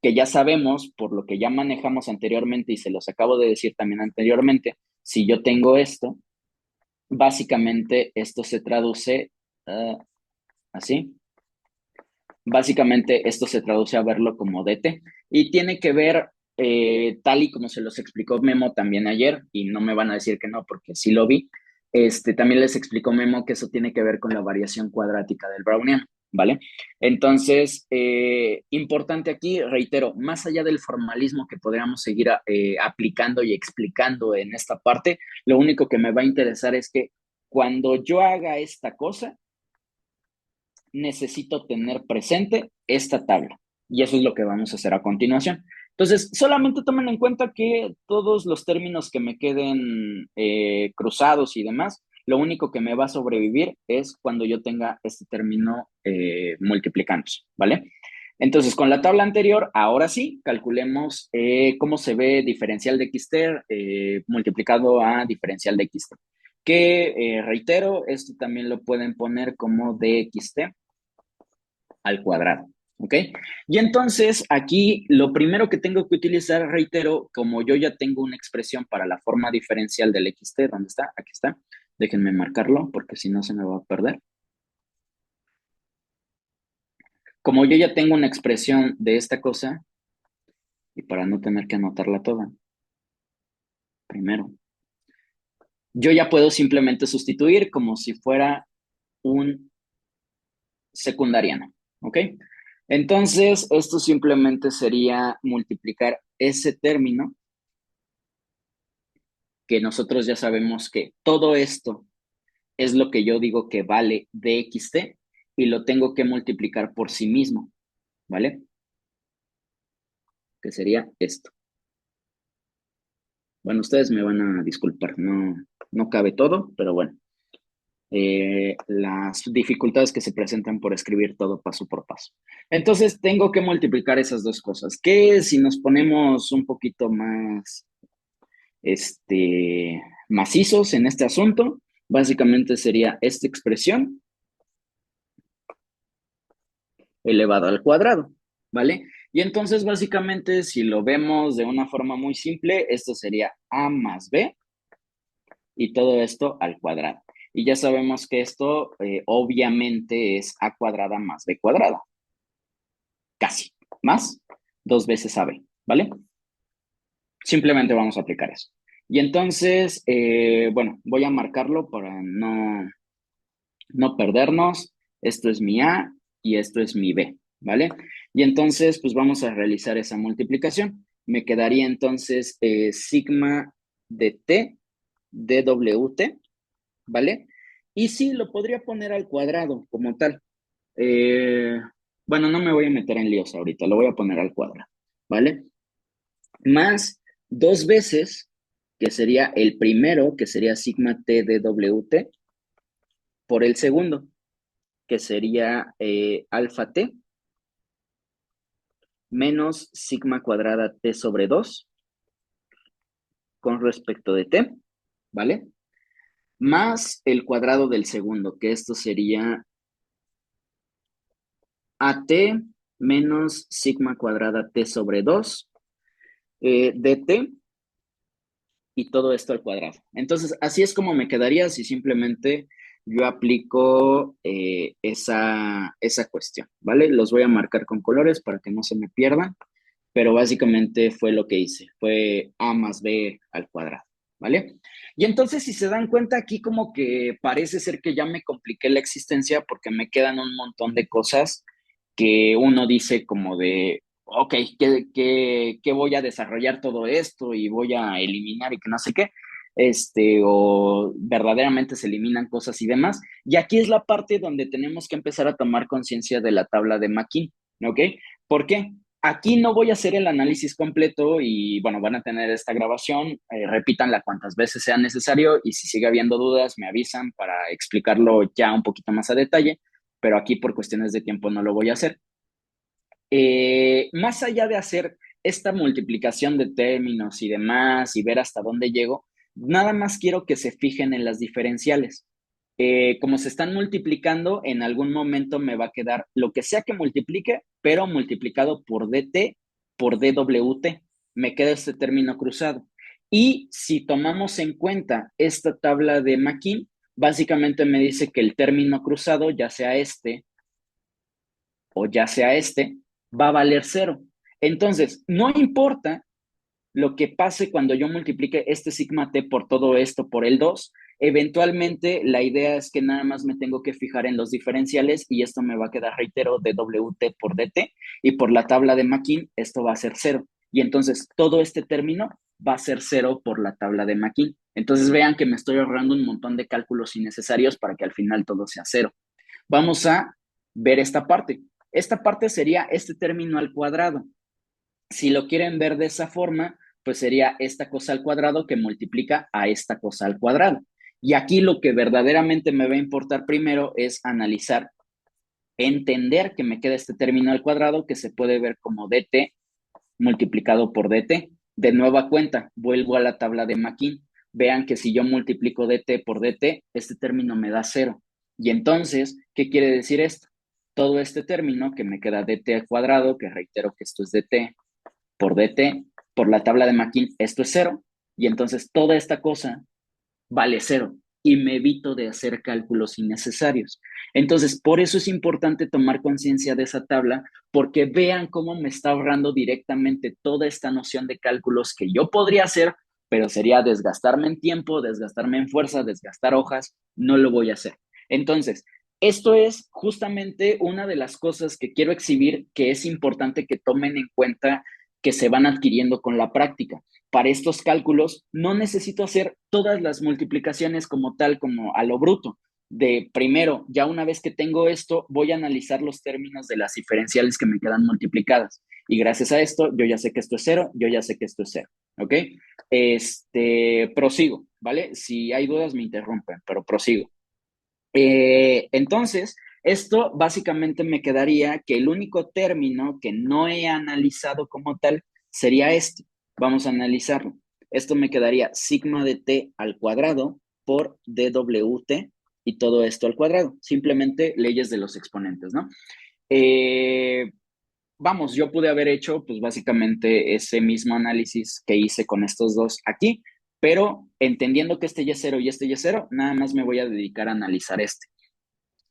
que ya sabemos, por lo que ya manejamos anteriormente y se los acabo de decir también anteriormente, si yo tengo esto, básicamente esto se traduce así. Básicamente esto se traduce a verlo como DT y tiene que ver, tal y como se los explicó Memo también ayer, y no me van a decir que no, porque sí lo vi, también les explicó Memo que eso tiene que ver con la variación cuadrática del Browniano, ¿vale? Entonces, importante aquí, reitero, más allá del formalismo que podríamos seguir aplicando y explicando en esta parte, lo único que me va a interesar es que cuando yo haga esta cosa, necesito tener presente esta tabla. Y eso es lo que vamos a hacer a continuación. Entonces, solamente tomen en cuenta que todos los términos que me queden cruzados y demás, lo único que me va a sobrevivir es cuando yo tenga este término multiplicándose, ¿vale? Entonces, con la tabla anterior, ahora sí, calculemos cómo se ve diferencial de XT multiplicado a diferencial de XT. Que, reitero, esto también lo pueden poner como DXT al cuadrado, ¿ok? Y entonces aquí lo primero que tengo que utilizar, reitero, como yo ya tengo una expresión para la forma diferencial del XT, ¿dónde está? Aquí está. Déjenme marcarlo porque si no se me va a perder. Como yo ya tengo una expresión de esta cosa, y para no tener que anotarla toda, primero, yo ya puedo simplemente sustituir como si fuera un secundariano, ¿ok? Entonces, esto simplemente sería multiplicar ese término que nosotros ya sabemos que todo esto es lo que yo digo que vale dxt y lo tengo que multiplicar por sí mismo, ¿vale? Que sería esto. Bueno, ustedes me van a disculpar, no cabe todo, pero bueno. Las dificultades que se presentan por escribir todo paso por paso. Entonces, tengo que multiplicar esas dos cosas, que si nos ponemos un poquito más macizos en este asunto, básicamente sería esta expresión elevado al cuadrado, ¿vale? Y entonces, básicamente, si lo vemos de una forma muy simple, esto sería a más b y todo esto al cuadrado. Y ya sabemos que esto obviamente es a cuadrada más b cuadrada. Casi. Más 2 veces ab, ¿vale? Simplemente vamos a aplicar eso. Y entonces, bueno, voy a marcarlo para no perdernos. Esto es mi A y esto es mi B, ¿vale? Y entonces, pues vamos a realizar esa multiplicación. Me quedaría entonces sigma de T DWT, ¿vale? Y sí, lo podría poner al cuadrado como tal. Eh, bueno, no me voy a meter en líos ahorita, lo voy a poner al cuadrado, ¿vale? Más 2 veces, que sería el primero, que sería sigma T DWT, por el segundo, que sería alfa T, menos sigma cuadrada T sobre 2, con respecto de T, ¿vale? Más el cuadrado del segundo, que esto sería AT menos sigma cuadrada T sobre 2 dt y todo esto al cuadrado. Entonces, así es como me quedaría si simplemente yo aplico esa cuestión, ¿vale? Los voy a marcar con colores para que no se me pierdan, pero básicamente fue lo que hice, fue a más b al cuadrado, ¿vale? Y entonces, si se dan cuenta, aquí como que parece ser que ya me compliqué la existencia porque me quedan un montón de cosas que uno dice como de, ok, ¿qué voy a desarrollar todo esto y voy a eliminar y que no sé qué? O verdaderamente se eliminan cosas y demás. Y aquí es la parte donde tenemos que empezar a tomar conciencia de la tabla de McKean, ¿ok? ¿Por qué? Aquí no voy a hacer el análisis completo y bueno, van a tener esta grabación, repítanla cuantas veces sea necesario y si sigue habiendo dudas me avisan para explicarlo ya un poquito más a detalle, pero aquí por cuestiones de tiempo no lo voy a hacer. Más allá de hacer esta multiplicación de términos y demás y ver hasta dónde llego, nada más quiero que se fijen en las diferenciales. Como se están multiplicando, en algún momento me va a quedar lo que sea que multiplique, pero multiplicado por dt por dwt. Me queda este término cruzado. Y si tomamos en cuenta esta tabla de McKean, básicamente me dice que el término cruzado, ya sea este o ya sea este, va a valer cero. Entonces, no importa lo que pase cuando yo multiplique este sigma t por todo esto por el 2, eventualmente la idea es que nada más me tengo que fijar en los diferenciales y esto me va a quedar, reitero, dwt por dt y por la tabla de McKean esto va a ser cero. Y entonces todo este término va a ser cero por la tabla de McKean. Entonces vean que me estoy ahorrando un montón de cálculos innecesarios para que al final todo sea cero. Vamos a ver esta parte. Esta parte sería este término al cuadrado. Si lo quieren ver de esa forma, pues sería esta cosa al cuadrado que multiplica a esta cosa al cuadrado. Y aquí lo que verdaderamente me va a importar primero es analizar, entender que me queda este término al cuadrado que se puede ver como dt multiplicado por dt. De nueva cuenta, vuelvo a la tabla de McKean. Vean que si yo multiplico dt por dt, este término me da cero. Y entonces, ¿qué quiere decir esto? Todo este término que me queda dt al cuadrado, que reitero que esto es dt por dt, por la tabla de McKean, esto es cero. Y entonces toda esta cosa vale cero y me evito de hacer cálculos innecesarios. Entonces, por eso es importante tomar conciencia de esa tabla, porque vean cómo me está ahorrando directamente toda esta noción de cálculos que yo podría hacer, pero sería desgastarme en tiempo, desgastarme en fuerza, desgastar hojas, no lo voy a hacer. Entonces, esto es justamente una de las cosas que quiero exhibir que es importante que tomen en cuenta que se van adquiriendo con la práctica. Para estos cálculos no necesito hacer todas las multiplicaciones como tal, como a lo bruto. De primero, ya una vez que tengo esto, voy a analizar los términos de las diferenciales que me quedan multiplicadas. Y gracias a esto, yo ya sé que esto es cero, yo ya sé que esto es cero. ¿Ok? Prosigo, ¿vale? Si hay dudas, me interrumpen, pero prosigo. Entonces, esto básicamente me quedaría que el único término que no he analizado como tal sería este. Vamos a analizarlo. Esto me quedaría sigma de t al cuadrado por dwt y todo esto al cuadrado. Simplemente leyes de los exponentes, ¿no? Vamos, yo pude haber hecho pues básicamente ese mismo análisis que hice con estos dos aquí, pero entendiendo que este ya es cero y este ya es cero, nada más me voy a dedicar a analizar este.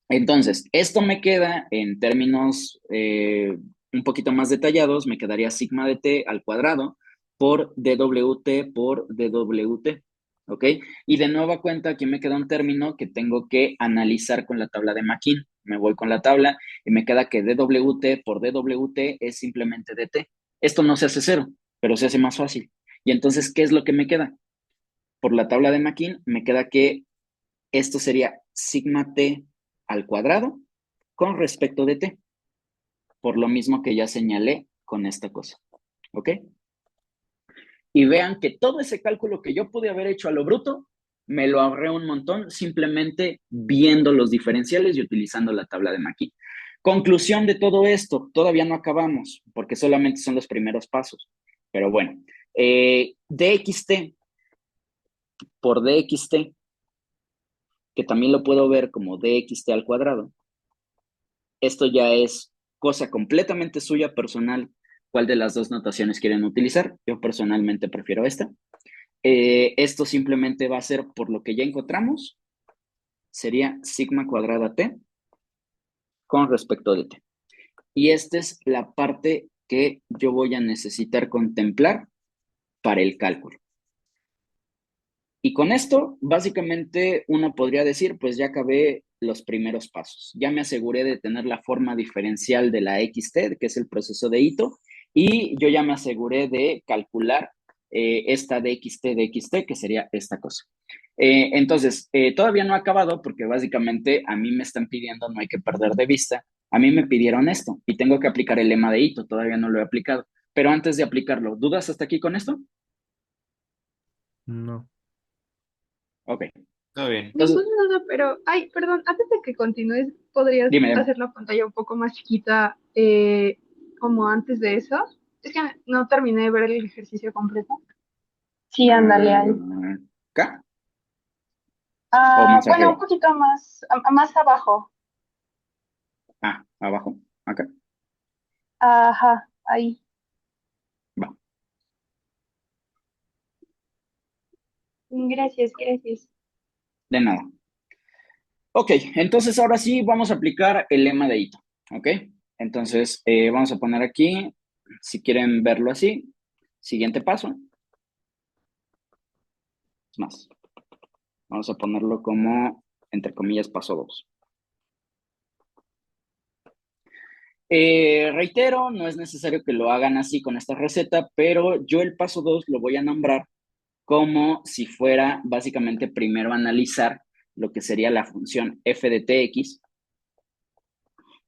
Entonces, esto me queda en términos un poquito más detallados, me quedaría sigma de t al cuadrado por dwt por dwt, ¿ok? Y de nueva cuenta, aquí me queda un término que tengo que analizar con la tabla de McKean. Me voy con la tabla y me queda que dwt por dwt es simplemente dt. Esto no se hace cero, pero se hace más fácil. Y entonces, ¿qué es lo que me queda? Por la tabla de McKean, me queda que esto sería sigma t al cuadrado con respecto de t, por lo mismo que ya señalé con esta cosa. ¿Ok? Y vean que todo ese cálculo que yo pude haber hecho a lo bruto, me lo ahorré un montón simplemente viendo los diferenciales y utilizando la tabla de McKean. Conclusión de todo esto, todavía no acabamos, porque solamente son los primeros pasos. Pero bueno, dxt por dxt, que también lo puedo ver como dxt al cuadrado, esto ya es cosa completamente suya, personal, cuál de las dos notaciones quieren utilizar. Yo personalmente prefiero esta. Esto simplemente va a ser por lo que ya encontramos, sería sigma cuadrada t con respecto de t. Y esta es la parte que yo voy a necesitar contemplar para el cálculo. Y con esto, básicamente, uno podría decir, pues ya acabé los primeros pasos. Ya me aseguré de tener la forma diferencial de la XT, que es el proceso de Ito, y yo ya me aseguré de calcular esta DXT, DXT, que sería esta cosa. Entonces, todavía no he acabado porque básicamente a mí me están pidiendo, no hay que perder de vista, a mí me pidieron esto y tengo que aplicar el lema de Ito, todavía no lo he aplicado. Pero antes de aplicarlo, ¿dudas hasta aquí con esto? No. Ok. Está bien. Entonces, Ninguna duda, pero, ay, perdón, antes de que continúes, ¿podrías dime. hacer la pantalla un poco más chiquita como antes de eso? Es que no terminé de ver el ejercicio completo. Sí, ándale ahí. ¿Acá o Ah, más bueno, un arriba? poquito más, más abajo. Ah, abajo, acá. Ajá, ahí. Va, Gracias, gracias. de nada. Ok, entonces ahora sí vamos a aplicar el lema de Ito. Ok, entonces vamos a poner aquí, si quieren verlo así, siguiente paso, es más, vamos a ponerlo como, entre comillas, paso 2. Reitero, no es necesario que lo hagan así con esta receta, pero yo el paso 2 lo voy a nombrar como si fuera básicamente primero analizar lo que sería la función f de tx,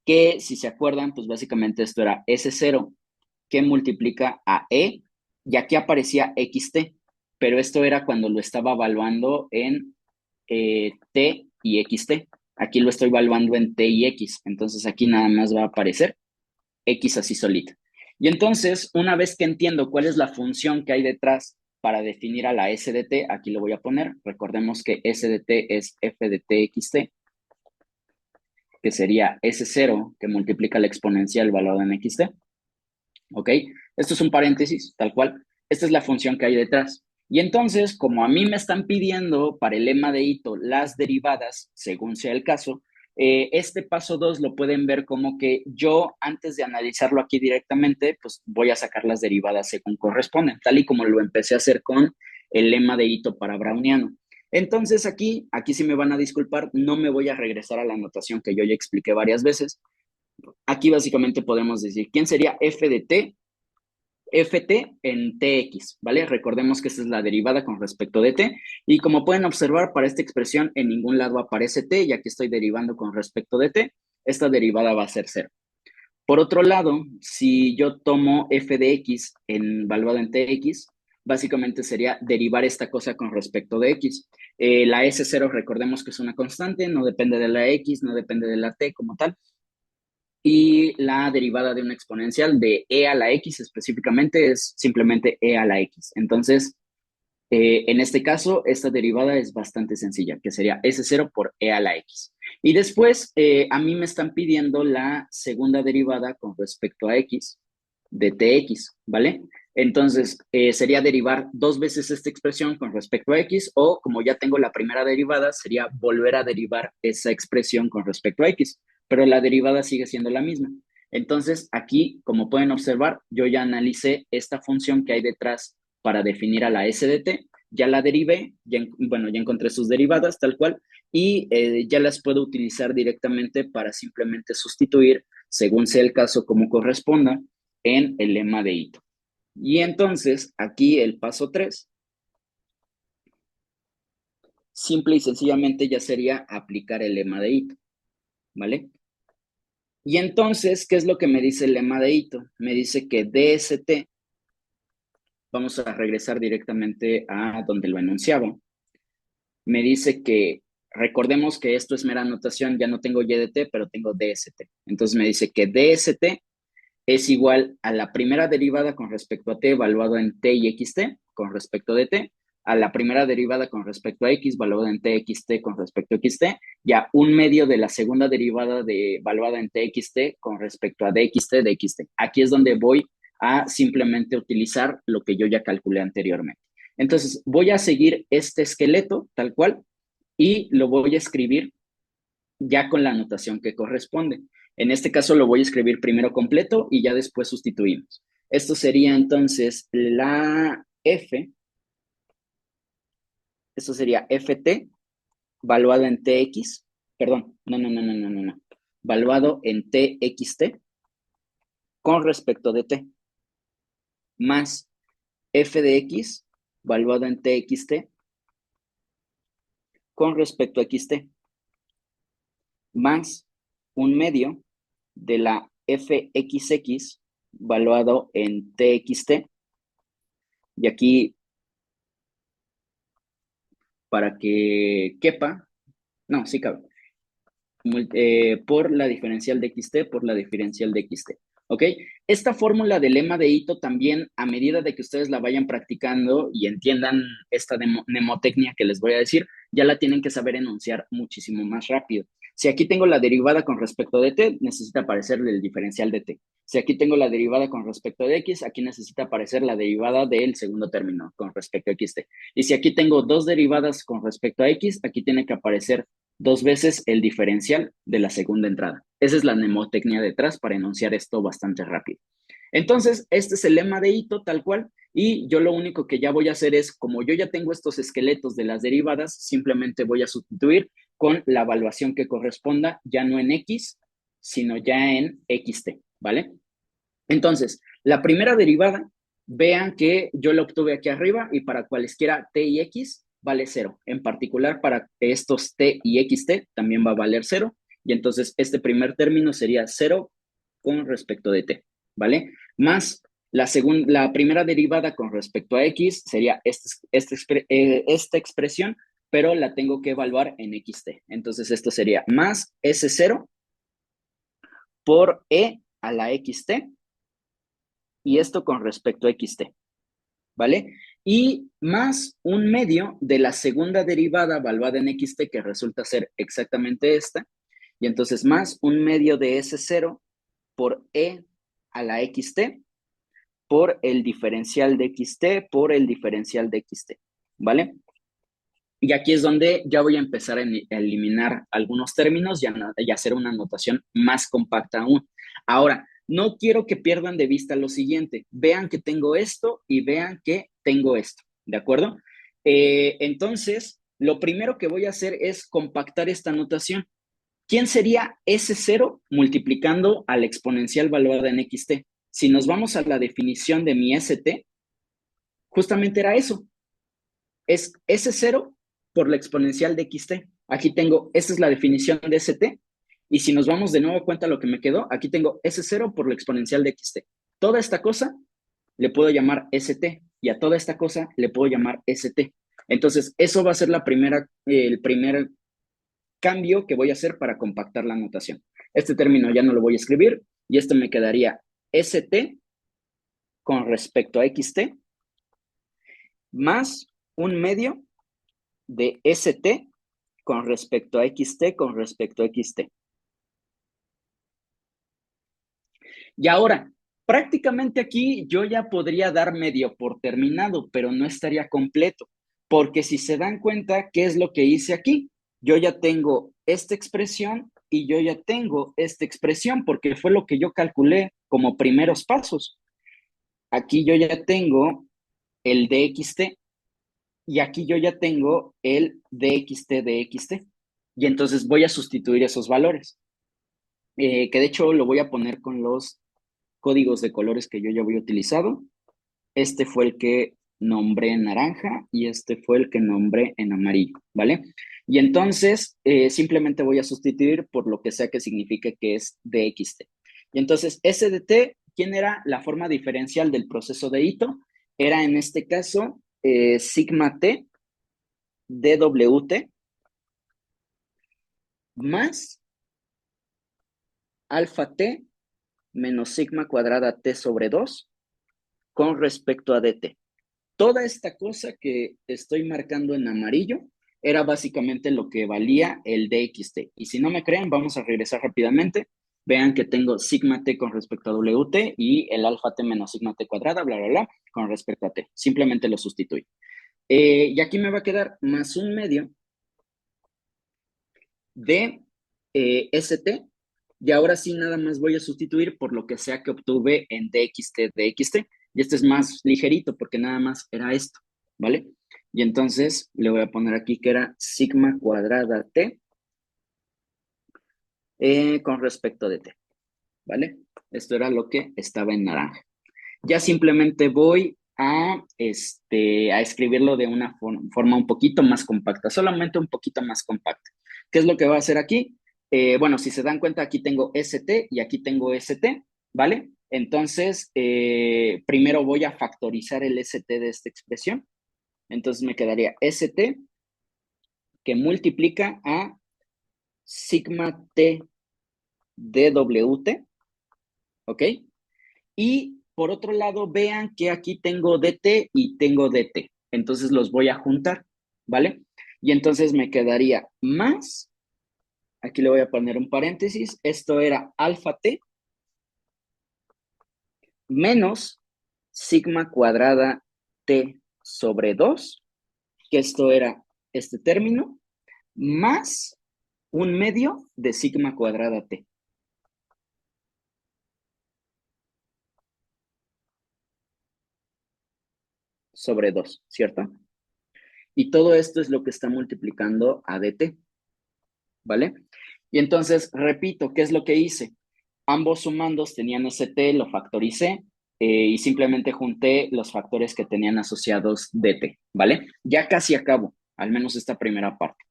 que si se acuerdan, pues básicamente esto era S0 que multiplica a E, y aquí aparecía XT, pero esto era cuando lo estaba evaluando en T y XT. Aquí lo estoy evaluando en T y X, entonces aquí nada más va a aparecer X así solita. Y entonces, una vez que entiendo cuál es la función que hay detrás para definir a la S de T, aquí lo voy a poner. Recordemos que S de T es F de TXT, que sería S0 que multiplica la exponencial evaluada en XT. ¿Ok? Esto es un paréntesis, tal cual. Esta es la función que hay detrás. Y entonces, como a mí me están pidiendo para el lema de Ito las derivadas, según sea el caso, este paso 2 lo pueden ver como que yo, antes de analizarlo aquí directamente, pues voy a sacar las derivadas según corresponden, tal y como lo empecé a hacer con el lema de Ito para Browniano. Entonces aquí sí me van a disculpar, no me voy a regresar a la anotación que yo ya expliqué varias veces. Aquí básicamente podemos decir, ¿quién sería f de t? Ft en Tx, ¿vale? Recordemos que esta es la derivada con respecto de t, y como pueden observar, para esta expresión en ningún lado aparece t, y aquí estoy derivando con respecto de t, esta derivada va a ser 0. Por otro lado, si yo tomo f de x evaluado en tx, básicamente sería derivar esta cosa con respecto de x. La S0 recordemos que es una constante, no depende de la x, no depende de la t como tal, y la derivada de una exponencial de e a la x específicamente es simplemente e a la x. Entonces, en este caso, esta derivada es bastante sencilla, que sería S0 por e a la x. Y después, a mí me están pidiendo la segunda derivada con respecto a x de tx, ¿vale? Entonces, sería derivar dos veces esta expresión con respecto a x, o como ya tengo la primera derivada, sería volver a derivar esa expresión con respecto a x, pero la derivada sigue siendo la misma. Entonces, aquí, como pueden observar, yo ya analicé esta función que hay detrás para definir a la s de t, ya la derivé, bueno, ya encontré sus derivadas tal cual, y ya las puedo utilizar directamente para simplemente sustituir, según sea el caso, como corresponda, en el lema de Ito. Y entonces, aquí el paso 3, simple y sencillamente ya sería aplicar el lema de Ito, ¿vale? Y entonces, ¿qué es lo que me dice el lema de Ito? Me dice que DST, vamos a regresar directamente a donde lo enunciaba, me dice que, recordemos que esto es mera anotación, ya no tengo y de t, pero tengo DST. Entonces me dice que DST es igual a la primera derivada con respecto a t evaluado en t y xt con respecto de t, a la primera derivada con respecto a x evaluada en txt con respecto a xt, y a un medio de la segunda derivada evaluada en txt con respecto a dxt de xt. Aquí es donde voy a simplemente utilizar lo que yo ya calculé anteriormente. Entonces, voy a seguir este esqueleto tal cual y lo voy a escribir ya con la anotación que corresponde. En este caso lo voy a escribir primero completo y ya después sustituimos. Esto sería entonces la f Esto sería ft valuado en tx, perdón, no, valuado en txt con respecto de t, más f de x valuado en txt con respecto a xt, más un medio de la fxx valuado en txt, y aquí, para que quepa, no, sí cabe, por la diferencial de xt por la diferencial de xt. ¿Ok? Esta fórmula del lema de Ito también, a medida de que ustedes la vayan practicando y entiendan esta mnemotecnia que les voy a decir, ya la tienen que saber enunciar muchísimo más rápido. Si aquí tengo la derivada con respecto de t, necesita aparecerle el diferencial de t. Si aquí tengo la derivada con respecto de x, aquí necesita aparecer la derivada del segundo término con respecto a xt. Y si aquí tengo dos derivadas con respecto a x, aquí tiene que aparecer dos veces el diferencial de la segunda entrada. Esa es la mnemotecnia detrás para enunciar esto bastante rápido. Entonces, este es el lema de Ito tal cual, y yo lo único que ya voy a hacer es, como yo ya tengo estos esqueletos de las derivadas, simplemente voy a sustituir con la evaluación que corresponda, ya no en x, sino ya en xt, ¿vale? Entonces, la primera derivada, vean que yo la obtuve aquí arriba y para cualesquiera t y x vale 0. En particular, para estos t y xt también va a valer 0. Y entonces, este primer término sería 0 con respecto de t, ¿vale? Más la primera derivada con respecto a x sería esta expresión, pero la tengo que evaluar en xt. Entonces, esto sería más s0 por e a la xt, y esto con respecto a xt, ¿vale? Y más un medio de la segunda derivada evaluada en xt, que resulta ser exactamente esta, y entonces más un medio de S0 por e a la xt por el diferencial de xt por el diferencial de xt, ¿vale? Y aquí es donde ya voy a empezar a eliminar algunos términos y hacer una notación más compacta aún. Ahora, no quiero que pierdan de vista lo siguiente. Vean que tengo esto y vean que tengo esto, ¿de acuerdo? Entonces, lo primero que voy a hacer es compactar esta notación. ¿Quién sería S0 multiplicando a la exponencial valuada en xt? Si nos vamos a la definición de mi st, justamente era eso. Es S0 por la exponencial de xt. Aquí tengo, esta es la definición de st. Y si nos vamos de nuevo a cuenta lo que me quedó, aquí tengo S0 por la exponencial de xt. Toda esta cosa le puedo llamar st y a toda esta cosa le puedo llamar st. Entonces, eso va a ser el primer cambio que voy a hacer para compactar la notación. Este término ya no lo voy a escribir y esto me quedaría st con respecto a xt más un medio de st con respecto a xt con respecto a xt. Y ahora, prácticamente aquí yo ya podría dar medio por terminado, pero no estaría completo, porque si se dan cuenta, ¿qué es lo que hice aquí? Yo ya tengo esta expresión y yo ya tengo esta expresión, porque fue lo que yo calculé como primeros pasos. Aquí yo ya tengo el dxt y aquí yo ya tengo el dxt de xt. Y entonces voy a sustituir esos valores, que de hecho lo voy a poner con los códigos de colores que yo ya había utilizado. Este fue el que nombré en naranja y este fue el que nombré en amarillo, ¿vale? Y entonces simplemente voy a sustituir por lo que sea que signifique que es dxt. Y entonces S de t, ¿quién era la forma diferencial del proceso de Ito? Era en este caso sigma t dwt más alfa t menos sigma cuadrada t sobre 2 con respecto a dt. Toda esta cosa que estoy marcando en amarillo era básicamente lo que valía el dxt. Y si no me creen, vamos a regresar rápidamente. Vean que tengo sigma t con respecto a wt y el alfa t menos sigma t cuadrada, bla, bla, bla, con respecto a t. Simplemente lo sustituyo. Y aquí me va a quedar más un medio de st. Y ahora sí nada más voy a sustituir por lo que sea que obtuve en dxt. Y este es más ligerito porque nada más era esto, ¿vale? Y entonces le voy a poner aquí que era sigma cuadrada t con respecto de t, ¿vale? Esto era lo que estaba en naranja. Ya simplemente voy a escribirlo de una forma un poquito más compacta, solamente un poquito más compacta. ¿Qué es lo que voy a hacer aquí? Bueno, si se dan cuenta, aquí tengo ST y aquí tengo ST, ¿vale? Entonces, primero voy a factorizar el ST de esta expresión. Entonces me quedaría ST que multiplica a sigma T DWT, ¿ok? Y por otro lado, vean que aquí tengo DT y tengo DT. Entonces los voy a juntar, ¿vale? Y entonces me quedaría más, aquí le voy a poner un paréntesis, esto era alfa T menos sigma cuadrada T sobre 2, que esto era este término, más un medio de sigma cuadrada T sobre 2, ¿cierto? Y todo esto es lo que está multiplicando a DT, ¿vale? Y entonces, repito, ¿qué es lo que hice? Ambos sumandos tenían ST, lo factoricé y simplemente junté los factores que tenían asociados DT, ¿vale? Ya casi acabo, al menos esta primera parte.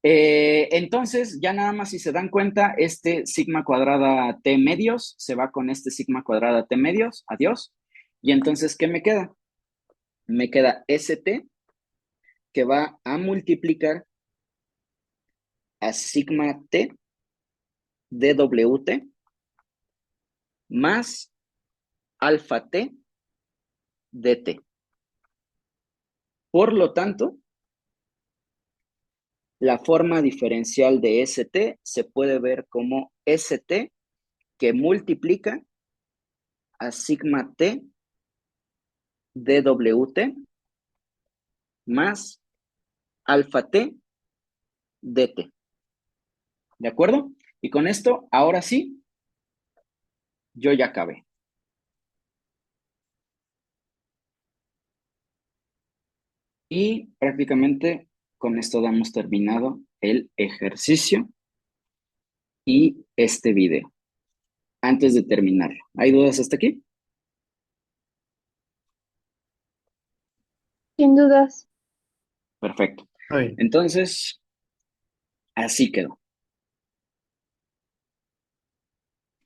Entonces, ya nada más si se dan cuenta, este sigma cuadrada T medios se va con este sigma cuadrada T medios, adiós. Y entonces, ¿qué me queda? Me queda ST que va a multiplicar a sigma T DWT más alfa T dt. Por lo tanto, la forma diferencial de ST se puede ver como ST que multiplica a sigma T DWT más alfa T dt. ¿De acuerdo? Y con esto, ahora sí, yo ya acabé. Y prácticamente con esto damos terminado el ejercicio y este video. Antes de terminarlo, ¿hay dudas hasta aquí? Sin dudas. Perfecto. Está bien. Entonces, así quedó.